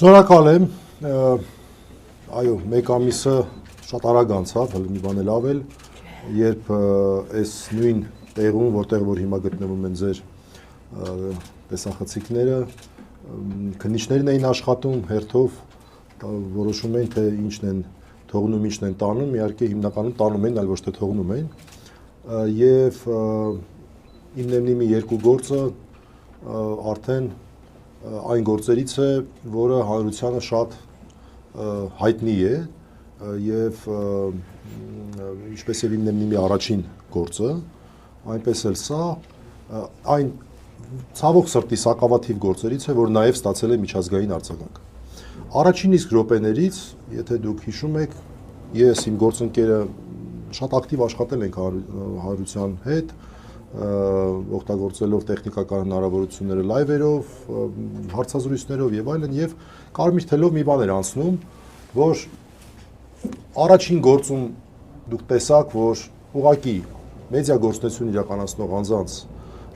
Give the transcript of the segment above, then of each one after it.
Շնորհակալ եմ, այո, մեկ ամիսը շատ արագ անցավ, մի բան էլ ավել, երբ այս նույն տեղում, որտեղ որ հիմա գտնվում են ձեր տեսախցիկները, քննիչներն էին աշխատում հերթով, որոշում էին, թե ինչն են թողնում, ինչն են տանում, իհարկե հիմնականում տանում են, այլ ոչ թե թողնում են, եւ ինքնին մի երկու գործը արդեն այն գործերից է, որը հանրությանը շատ հայտնի է եւ ինչպես եւ ինքնին մի առաջին գործը, այնպես էլ սա այն ցավոք սրտի սակավաթիվ գործերից է, որ նաեւ ստացել է միջազգային արձագանք։ Առաջին իսկ րոպեներից, եթե դուք հիշում եք, ես իմ գործընկերը շատ ակտիվ աշխատել ենք հանրության հետ, օգտագործելով տեխնիկական հնարավորությունները լայվերով, հարցազրույցներով եւ այլն, եւ կարմիր թելով մի բան էր անցնում, որ առաջին գործում դուք տեսաք, որ ուղղակի մեդիա գործունեություն իրականացնող անձանց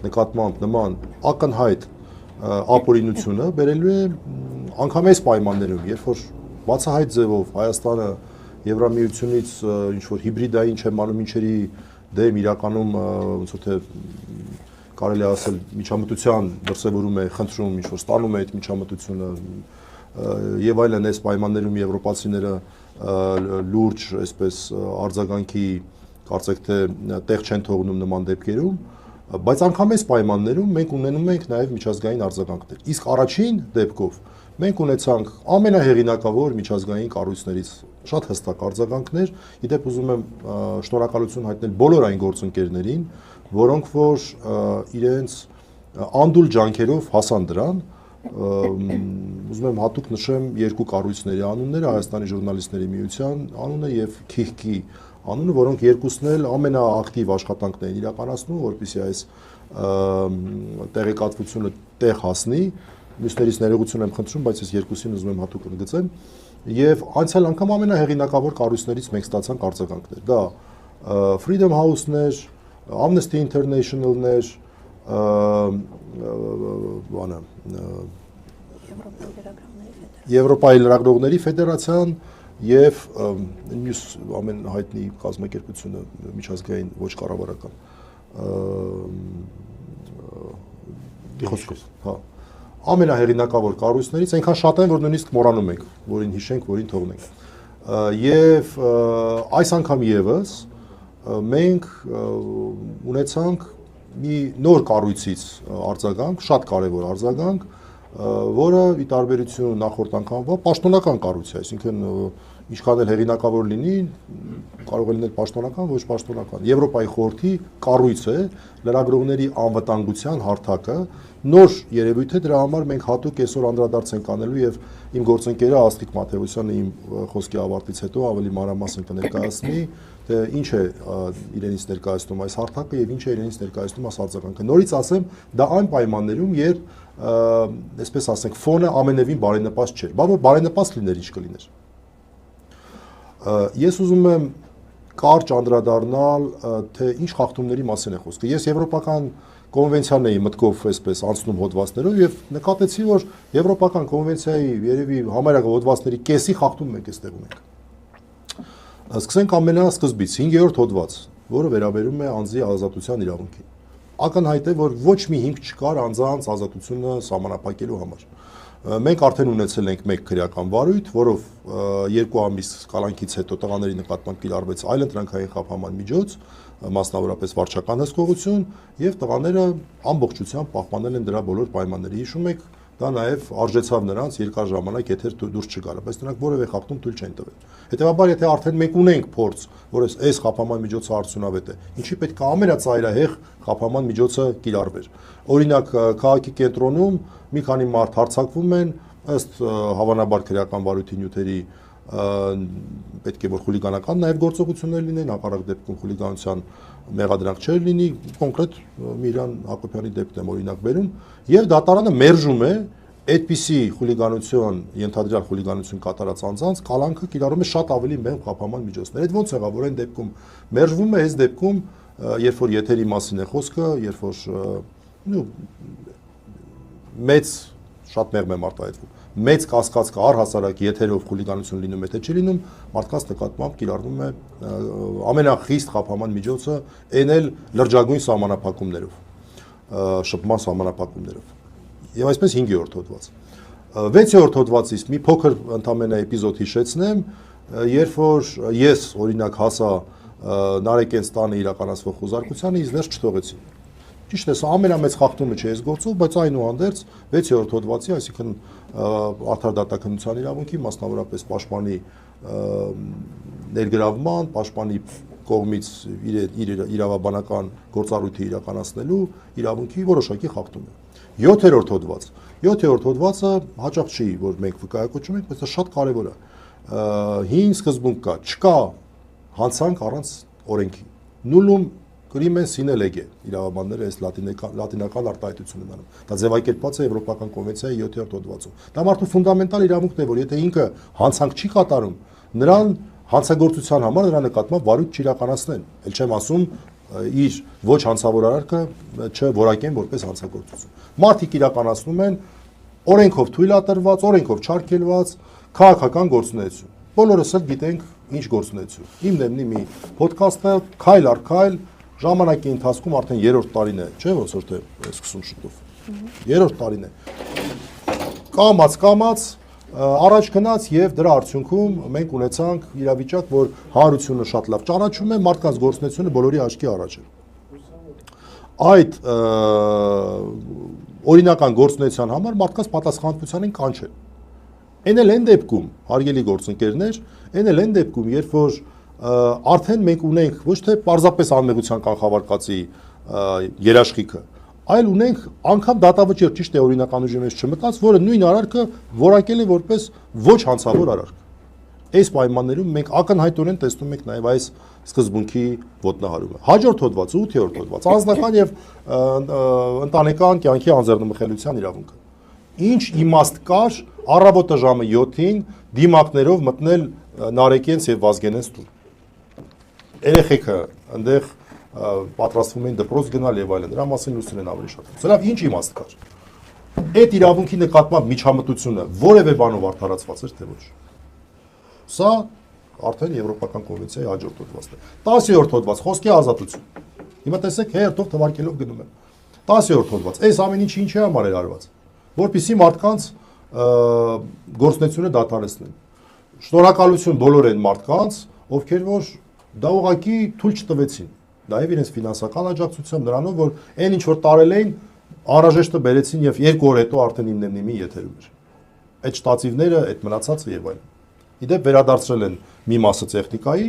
նկատմամբ նման ակնհայտ ապօրինությունը բերելու է անգամ այս պայմաններում, երբ որ բացահայտ ձևով Հայաստանը Եվրամիությունից ինչ որ հիբրիդային չեմ անում ինչերի դեմ իրականում ոնց որ թե կարելի ասել միջամտության դրսևորում է, խնդրում ինչ որ ստանում է այդ միջամտությունը եւ այլն այս պայմաններում եվրոպացիները լուրջ այսպես արձագանքի կարծեք թե տեղ չեն թողնում նման դեպքերում, բայց անգամ այս պայմաններում մենք ունենում ենք նաեւ միջազգային արձագանքներ։ Իսկ առաջին դեպքով մենք ունեցանք ամենահեղինակավոր միջազգային կառույցներից շատ հստակ արձագանքներ, իդեպ ուզում եմ շնորհակալություն հայտնել բոլոր այն գործընկերներին, որոնք որ իրենց անդուլ ջանքերով հասան դրան, ուզում եմ հատուկ նշեմ երկու կառույցների անունները, Հայաստանի ժուրնալիստների միության անունը եւ KIHK-ի անունը, որոնք երկուսն էլ ամենաակտիվ աշխատանքն են իրականացնում, որպեսզի այս տեղեկատվությունը տեղ հասնի, մյուսներից ներողություն եմ խնդրում, բայց ես երկուսին ուզում եմ հատուկ ընդգծեմ, եւ անցյալ անգամ ամենահեղինակավոր կառույցներից մենք ստացանք արձագանքներ, դա Freedom House-ներ, Amnesty International-ներ, բանը Եվրոպայի լրագրողների ֆեդերացիան եւ մյուս ամեն հայտնի կազմակերպությունը միջազգային ոչ կառավարական խոսքով, հա, ամենահեղինակավոր կառույցներից այնքան շատ են, որ նույնիսկ մոռանում ենք, որին հիշենք, որին թողնենք։ Եվ այս անգամ եւս մենք ունեցանք մի նոր կառույցից արձագանք, շատ կարևոր արձագանք, որը ի տարբերություն նախորդ անգամվա պաշտոնական կառույց է, այսինքն ինչքան էլ հեղինակավոր լինի, կարող է լինել պաշտոնական, ոչ պաշտոնական։ Եվրոպայի խորհրդի կառույց է, լրագրողների անվտանգության հարթակը, նոր երևույթ է, դրա համար մենք հատուկ այսօր անդրադարձ ենք անելու եւ իմ գործընկերը Աստղիկ Մաթեոսյանը իմ խոսքի ավարտից հետո ավելի մանրամասն կներկայացնի, թե ինչ է իրենից ներկայացնում այս հարթակը եւ ինչ է իրենից ներկայացնում այս արձագանքը։ Նորից ասեմ, դա այն պայմաններում, երբ այսպես ասենք, ֆոնը ամենևին բարենպաստ չէր, բայց որ բարենպաստ լիներ, ինչ կլիներ։ Ես ուզում եմ կարճ անդրադառնալ, թե ինչ խախտումների մասին է խոսքը։ Ես եվրոպական կոնվենցիան էի մտքով այսպես անցնում հոդվածներով եւ նկատեցի, որ եվրոպական կոնվենցիայի երևի համարյա հոդվածների կեսի խախտում մենք այստեղ ունենք։ Սկսենք ամենասկզբից 5-րդ հոդված, որը վերաբերում է անձի ազատության իրավունքին։ Ակնհայտ է, որ ոչ մի հիմք չկար անձանց ազատությունը սահմանափակելու համար։ Մենք արդեն ունեցել ենք մեկ քրեական վարույթ, որով 2 ամիս կալանքից հետո տղաների նկատմամբ կիրառվեց այլընտրանքային խափանման միջոց, մասնավորապես վարչական հսկողություն, եւ տղաները ամբողջությամբ պահպանել են դրա բոլոր պայմանները։ Հիշում եք, դա նաեւ արժեցավ նրանց երկար ժամանակ եթեր դուրս չգալը, բայց նրանք որևէ խախտում թույլ չեն տվել։ Հետևաբար, եթե արդեն մենք ունենք փորձ, որ այս խափանման միջոցը արդյունավետ է, ինչի պետք է ամենածայրահեղ խափանման միջոցը կիրառվեր։ Օրինակ, քաղաքի կենտրոնում մի քանի մարդ հարձակվում են, ըստ հավանաբար քրեական վարույթի նյութերի պետք է որ խուլիգանական նաև գործողություններ լինեն, հակառակ դեպքում խուլիգանության մեղադրանք չէր լինի, կոնկրետ Միրան Հակոբյանի դեպքն եմ օրինակ բերում, եւ դատարանը մերժում է այդպիսի խուլիգանություն, ենթադրյալ խուլիգանություն կատարած անձանց կալանքը կիրառում է շատ ավելի մեծ խափանման միջոցներ։ Այդ ո՞նց եղավ, որ այն դեպքում մերժվում է, այս դեպքում երբ որ եթերի մասին է խոսքը, երբ որ մեծ շատ մեղմ եմ արտահայտվում, մեծ կասկած կա առհասարակ եթերով խուլիգանություն լինում է թե չի լինում, մարդկանց նկատմամբ կիրառվում է ամենախիստ խափանման միջոցը այն էլ լրջագույն սահմանափակումներով, շփման սահմանափակումներով։ Եվ այսպես 5-րդ հոդված։ 6-րդ հոդվածից մի փոքր ընդամենը էպիզոդ հիշեցնեմ, երբ որ ես օրինակ հասա Նարեկենց տանը իրականացվող խոզարկությանը, ինձ ներս չթողեցին։ Ճիշտ է, սա ամենամեծ խախտումը չէ այս գործով, բայց այնուհանդերձ 6-րդ հոդվածի, այսինքն արդար դատաքննության իրավունքի, մասնավորապես պաշտպանի ներգրավման, պաշտպանի կողմից իր իրավաբանական գործառույթը իրականացնելու իրավունքի որոշակի խախտում է։ 7-րդ հոդված։ 7-րդ հոդվածը հաճախ չի, որ մենք վկայակոչում ենք, բայց դա շատ կարևոր է։ Հին սկզբունք կա, չկա հանցանք առանց օրենքի։ Nullum crimen sine lege իրավաբանները այս լատինական արտահայտությունն են անում։ Դա ձևակերպված է Եվրոպական կոնվենցիայի 7-րդ հոդվածում։ Դա մարդու ֆունդամենտալ իրավունքն է, որ եթե ինքը հանցանք չի կատարում, նրան հանցագործության համար նրա նկատմամբ վարույթ չիրականացնեն։ Էլ չեմ ասում իր ոչ հանցավոր արարքը չորակեն որպես հանցագործություն։ Մարդիկ իրականացնում են օրենքով թույլատրված, օրենքով չարգելված քաղաքական գործունեություն։ Բոլորս էլ գիտենք ինչ գործունեություն։ Հիմնեմնի մի ոդքասթը քայլ առ քայլ ժամանակի ընթացքում արդեն 3-րդ տարին է, չէ՞ ոնց որ թե սկսում շուտով։ 3-րդ տարին է։ Կամած առաջ գնաց եւ դրա արդյունքում մենք ունեցանք իրավիճակ, որ հանրությունը շատ լավ ճանաչում է, մարդկանց գործունեությունը բոլորի աչքի առաջ է։ Այդ օրինական գործունեության համար մարդկանց պատասխանատվության են կանչել։ Այն էլ այն դեպքում, հարգելի գործընկերներ, այն էլ այն դեպքում, երբ որ արդեն մենք ունենք ոչ թե պարզապես անմեղության կանխավարկածի երաշխիքը, այլ ունենք անգամ դատավճիռ, ճիշտ է, օրինական ուժի մեջ չմտած, որը նույն արարքը որակել է որպես ոչ հանցավոր արարք։ Այս պայմաններում մենք ակնհայտորեն տեսնում ենք նաև այս սկզբունքի ոտնահարումը։ Հաջորդ հոդվածը, 8-րդ հոդված, անձնական եւ ընտանեկան կյանքի անձեռնմխելիության իրավունքը։ Ինչ իմաստ կար առավոտը ժամը 7-ին դիմակներով մտնել Նարեկենց եւ Վազգենենց տուն։ Երեխեքը այնտեղ պատրաստվում են դպրոց գնալ եւ այլն, դրա մասին լուսին են ավելի շատ։ Սա լավ ինչ իմաստ կար։ Այդ իրավունքի նկատմամբ միջամտությունը որևէ բանով արդարացված էր թե ոչ։ Սա արդեն Եվրոպական կոնվենցիայի հաջորդ հոդվածն է։ 10-րդ հոդված, խոսքի ազատություն։ Հիմա տեսեք հերթով թվարկելով գնում եմ։ 10-րդ հոդված, այս ամեն ինչը ինչի համար էր արված, որպեսզի մարդկանց գործունեությունը դադարեցնեն։ Շնորհակալություն բոլոր այն մարդկանց, ովքեր որ դա ուղղակի թույլ չտվեցին։ Նաև իրենց ֆինանսական աջակցությամբ նրանով, որ այն ինչ որ տարել էին, անհրաժեշտը բերեցին եւ 2 օր հետո արդեն հիմնեմնի եթերում էր։ Այդ շտատիվները, այդ մնացածը եւ այլն։ Իդեպ վերադարձրել են մի մասը տեխնիկայի,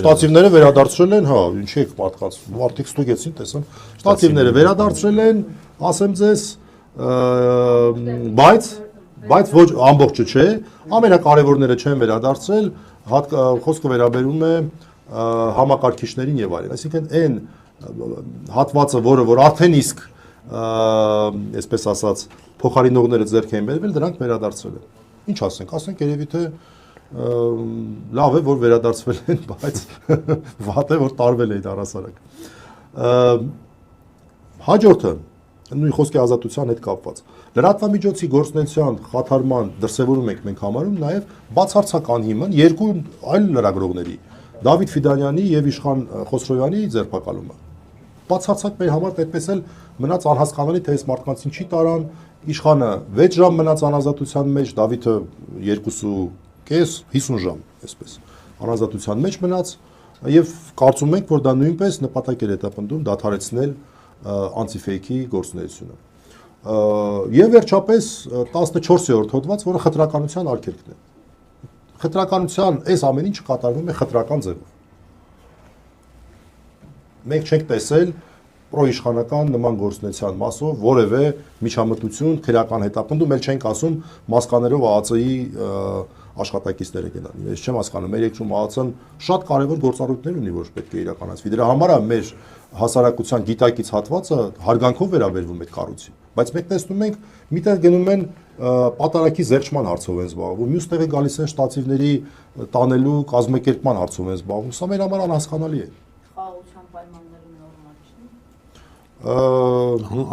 շտատիվները վերադարձրել են, հա, ինչի եք մարդկանց, մարդիկ ստուգեցին, տեսան, շտատիվները վերադարձրել են, ասեմ ձեզ, բայց ոչ ամբողջը չէ, ամենակարևորները չեն վերադարձրել, խոսքը վերաբերում է համակարգիչներին եւ այլն, այսինքն այն հատվածը, որ արդեն իսկ այսպես ասած փոխարինողները ձեռք են բերվել, դրանք վերադարձրել են։ Ինչ ասենք երևի թե լավ է որ վերադարձվել են, բայց վատ է որ տարվել էին առհասարակ։ Հաջորդը նույն խոսքի ազատության հետ կապված։ Լրատվամիջոցի գործունեության խաթարման դրսևորում ենք մենք համարում նաև բացարձակ անհիմն երկու այլ լրագրողների՝ Դավիթ Ֆիդանյանի եւ Իշխան Խոսրոյանի ձերբակալումը։ Բացարձակ մեր համար այդպես էլ մնաց անհասկանալի, թե այս մարդկանց ինչի տարան, Իշխանը 6 ժամ մնաց անազատության մեջ, Դավիթը 2.5, 50 ժամ, այսպես անազատության մեջ մնաց եւ կարծում ենք, որ դա նույնպես նպատակ էր հետապնդում դադարեցնել անտիֆեյքի գործունեությունը։ Եվ վերջապես 14-րդ հոդված, որը խտրականության արգելքն է։ Խտրականության այս ամեն ինչը կատարվում է խտրական ձևով։ Մենք չենք տեսել պրոիշխանական նման գործունեության մասով որևէ միջամտություն, քրեական հետապնդում, էլ չենք ասում մասկաներով ԱԱՑ-ի աշխատակիցները գնան։ Ես չեմ հասկանում, մեր երկրում ԱԱՑ-ն շատ կարևոր գործառույթներ ունի, որ պետք է իրականացվի։ Դրա համար է մեր հասարակության գիտակից հատվածը հարգանքով վերաբերվում այդ կառույցին։ Բայց մենք տեսնում ենք, միտեղ գնում են պատարակի զերծման հարցով են զբաղվում, մյուս տեղը գալիս են շտատիվների տանելու կազմակերպման հարցով են զբաղվում։ Սա մեր համար անհասկանալի է։ Խաղաղության պայմաններում նորմալ չէ։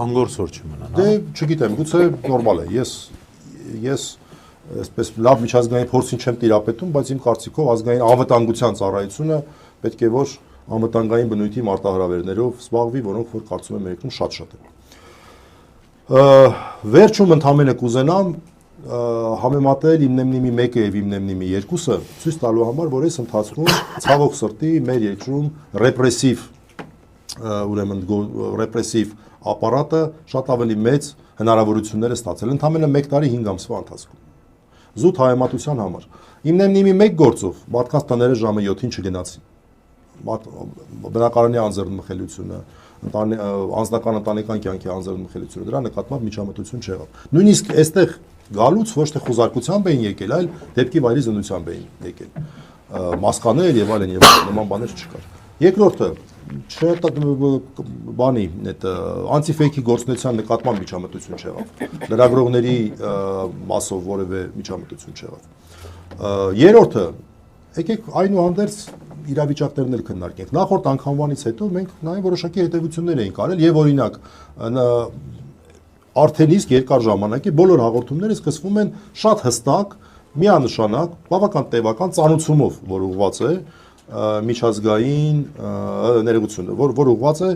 Անգորսոր չմնա։ Դե չգիտեմ, գուցե նորմալ է։ Ես ես այսպես լավ միջազգային փորձին չեմ տիրապետում, բայց իմ կարծիքով ազգային անվտանգության ծառայությունը պետք է որ անվտանգային բնույթի մարտահրավերներով զբաղվի, որոնք որ կարծում եմ երկրում շատ-շատ են։ Վերջում ընդհանրապես կուզենամ համեմատել իմնեմնիմի 1-ը եւ իմնեմնիմի 2-ը ցույց տալու համար, որ այս ընթացքում ցավոք սրտի մեր երկրում ռեպրեսիվ ապարատը շատ ավելի մեծ հնարավորություններ է ստացել ընդամենը 1 տարի 5 ամսվա ընթացքում։ Զուտ հայեմատության համար իմնեմնիմի 1 գործով մարդկանց տները ժամը 7-ին չգնացին։ Բնակարանի անձեռնմխելիությունը, անձնական ընտանեկան կյանքի անձեռնմխելիությունը, դրա նկատմամբ միջամտություն չեղավ։ Նույնիսկ այստեղ գալուց ոչ թե խոզարկությամբ էին եկել, այլ դեպքի վայրի զննությամբ էին եկել։ Մասկաներ եւ այլն եւ նման բաներ չկար։ Երկրորդը բանի այդ անտիֆեյքի գործունեության նկատմամբ միջամտություն չեղավ։ Լրագրողների մասով որևէ միջամտություն չեղավ։ Երրորդը եկեք այնուհանդերձ իրավիճակներն էլ քննարկենք։ Նախորդ անգամվանից հետո մենք նաև որոշակի հետևություններ էինք արել եւ օրինակ արդեն իսկ երկար ժամանակի բոլոր հաղորդումները սկսվում են շատ հստակ, միանշանակ, բավական տևական ծանուցումով, որ ուղղված է միջազգային ներողությունը, որ ուղղված է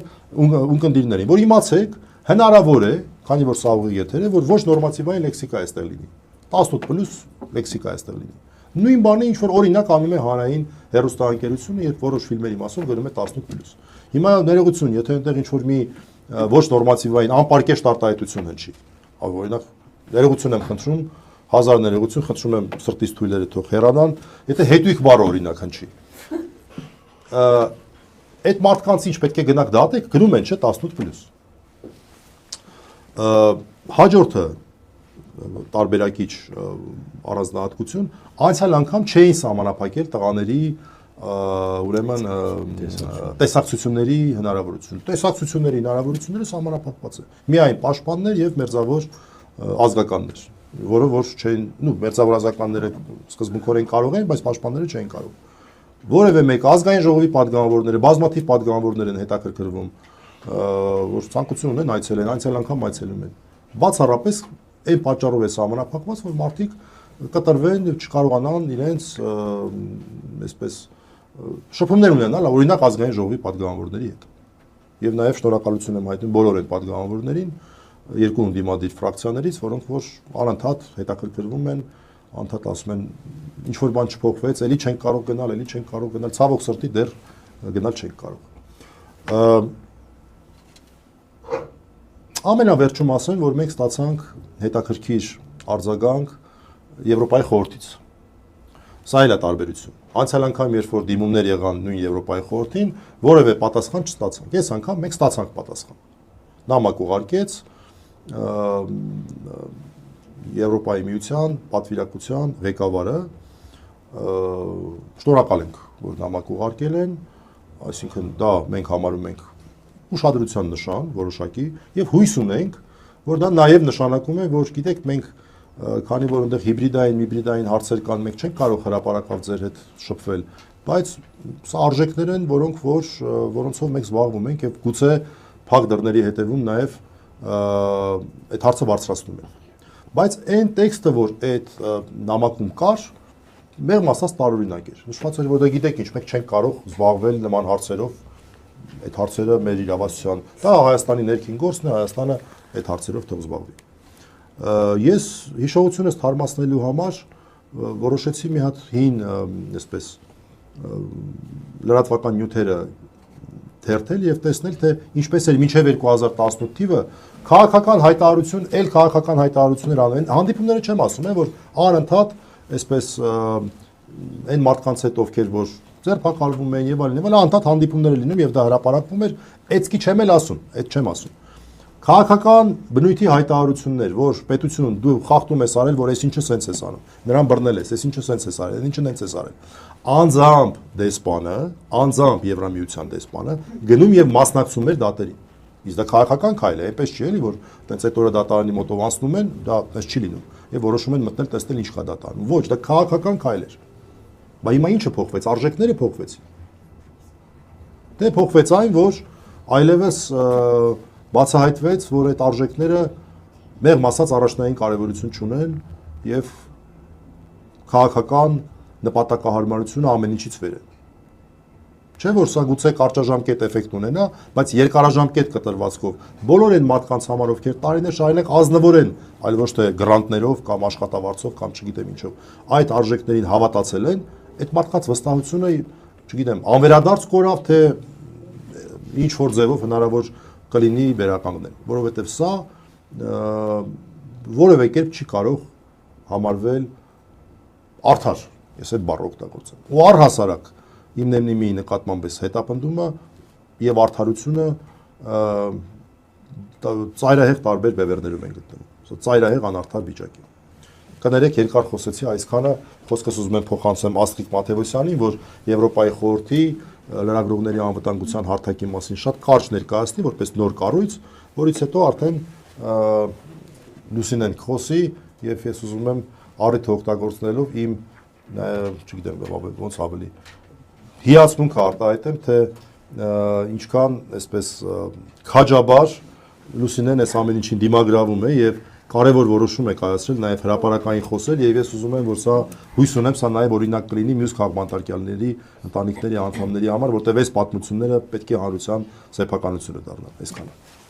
ունկնդիրներին, որ իմացեք, հնարավոր է, քանի որ սա ուղիղ եթեր է, որ ոչ նորմատիվային լեքսիկա է այստեղ լինի։ 18+ լեքսիկա է այստեղ լինի։ Նույն բանը ինչ որ օրինակ անում է հանրային հեռուստաընկերությունը, երբ որոշ ֆիլմերի մասով գրում է 18+։ Հիմա ներողություն, եթե այնտեղ ինչ որ մի ոչ նորմատիվային անպարկեշտ արտահայտություն հնչի, օրինակ ներողություն եմ խնդրում, 1000 ներողություն խնդրում եմ սրտից թույլերը թող հեռանան, եթե հետույք բառը օրինակ հնչի։ Այդ մարդկանց ինչ պետք է գնաք դատեք, գրում են չէ 18+։ Հաջորդը տարբերակիչ առանձնահատկություն, անցյալ անգամ չէին սահմանափակել տղաների ուրեմն տեսակցությունների հնարավորություն։ Տեսակցությունների հնարավորությունները սահմանափակված է։ Միայն պաշտպաններ եւ մերձավոր ազգականներ, որը որ չէին, մերձավոր ազգականները սկզբունքորեն կարող են, բայց պաշտպանները չէին կարող։ Որևէ մեկ ազգային ժողովի падգամավորները, բազմաթիվ падգամավորներ են հետաքրքրվում, որ ցանկություն ունեն այցելեն, անցյալ անգամ այցելում են։ Բացառապես այն պատճառով է սահմանափակված, որ մարդիկ կտրվեն եւ չկարողանան իրենց այսպես շփումներ ունենալ, օրինակ ազգային ժողովի падգամավորների հետ։ Եվ նաեւ շնորհակալություն եմ հայտնում բոլոր այդ падգամավորներին, երկու ընդդիմադիր ֆրակցիաներից, որոնք որ անընդհատ հետաքրքրվում են, անդադ ասում են ինչ որ բան չփոխվեց, էլի չենք կարող գնալ, էլի չենք կարող գնալ, ցավոք սրտի դեռ գնալ չենք կարող։ Ամենավերջում ասեմ, որ մենք ստացանք հետաքրքիր արձագանք Եվրոպայի խորհրդից։ Սա էլ է տարբերություն։ Անցյալ անգամ երբ որ դիմումներ եղան նույն Եվրոպայի խորհրդին, որևէ պատասխան չստացանք։ Այս անգամ մենք ստացանք պատասխան։ Նամակ ուղարկեց Եվրոպայի միության պատվիրակության ղեկավարը, շնորհակալ ենք, որ նամակ ուղարկել են, այսինքն դա մենք համարում ենք ուշադրության նշան որոշակի եւ հույս ունենք, որ դա նաեւ նշանակում է, որ գիտեք մենք քանի որ այնտեղ հիբրիդային հարցեր կան, մենք չենք կարող հրապարակավ ձեր հետ շփվել, բայց սա արժեքներ են, որոնցով մենք զբաղվում ենք եւ գուցե փակ դռների հետևում նաեւ այդ հարցը բարձրացնում են։ Բայց այն տեքստը, որ այդ նամակում կար, մեղմ ասած տարօրինակ էր։ Նշված էր, որ դա գիտեք ինչ, մենք չենք կարող զբաղվել նման հարցերով, այդ հարցերը մեր իրավասության, դա Հայաստանի ներքին գործն է, Հայաստանը այդ հարցերով թող զբաղվի։ Ես հիշողությունս թարմացնելու համար որոշեցի մի հատ հին, այսպես լրատվական նյութերը թերթել եւ տեսնել, թե ինչպես էր մինչեւ 2018 թիվը քաղաքական հայտարարություններ անեն, հանդիպումները չեմ ասում, որ անընդհատ այսպես այն մարդկանց հետ ովքեր որ ձերբակալվում են եւ այլն, անընդհատ հանդիպումներ լինում եւ դա հրապարակվում էր, էցքի չեմ էլ ասում, այդ չեմ ասում։ Քաղաքական բնույթի հայտարարություններ, որ պետությունը դու խախտում ես արել, որ այս ինչը սենց ես անում, նրան բռնել ես, այս ինչը սենց ես արել, այս ինչը նենց ես արել։ Անձամբ դեսպանը, անձամբ Եվրամիության դեսպանը գնում եւ մասնակցում էր դատերին։ Իսկ դա քաղաքական քայլ է, այնպես չի էլի, որ տենց այդ օրը դատարանի մոտով անցնում են, դա այնպես չի լինում եւ որոշում են մտնել տեսնել ինչ կա դատարանում։ Ոչ, դա քաղաքական քայլ էր։ Բայց հիմա ինչը փոխվեց, արժեքները փոխվեցին։ Դե փոխվեց այն, որ այլևս բացահայտվեց, որ այդ արժեքները մեղմ ասած առաջնային կարևորություն չունեն եւ քաղաքական նպատակահարմարությունը ամեն ինչից վեր է։ Չէ՞ որ սա գուցե կարճաժամկետ էֆեկտ ունենա, բայց երկարաժամկետ կտրվածքով բոլոր այն մարդկանց համար, ովքեր տարիներ շարունակ ազնվորեն, այլ ոչ թե գրանտներով կամ աշխատավարձով կամ չգիտեմ ինչով, այդ արժեքներին հավատացել են, այդ մարդկանց վստահությունը, չգիտեմ, անվերադարձ կորավ, թե ինչ որ ձևով հնարավոր կլինի վերականգնել, որովհետև սա որևէ կերպ չի կարող համարվել արդար, ես այդ բառը օգտագործեմ։ Ու առհասարակ հիմնեմնի նկատմամբ էս հետապնդումը եւ արդարությունը ծայրահեղ տարբեր բևեռներում են գտնվում։ Սա ծայրահեղ անարդար վիճակ է։ Կներեք երկար խոսեցի այսքանը, խոսքս ուզում եմ փոխանցեմ Աստղիկ Մաթևոսյանին, որ Եվրոպայի խորհրդի լրագրողների անվտանգության հարթակի մասին շատ կարճ ներկայացնի, որպես նոր կառույց, որից հետո արդեն Լուսինեն խոսի եւ ես ուզում եմ առիթը օգտագործնելով իմ չգիտեմ ոնց ավելի հիացմունք արտահայտեմ, թե ինչքան այսպես քաջաբար Լուսինեն այս ամեն ինչին դիմագրավում է եւ կարևոր որոշում է կայացրել նաեւ հրապարակային խոսել եւ ես ուզում եմ որ սա հույս ունեմ սա նաեւ օրինակ կլինի մյուս քաղաքմարտարկյալների ընտանիքների անդամների համար, որտեղ այս պատմությունները պետք է հանրության սեփականությունը դառնան, այսքանը։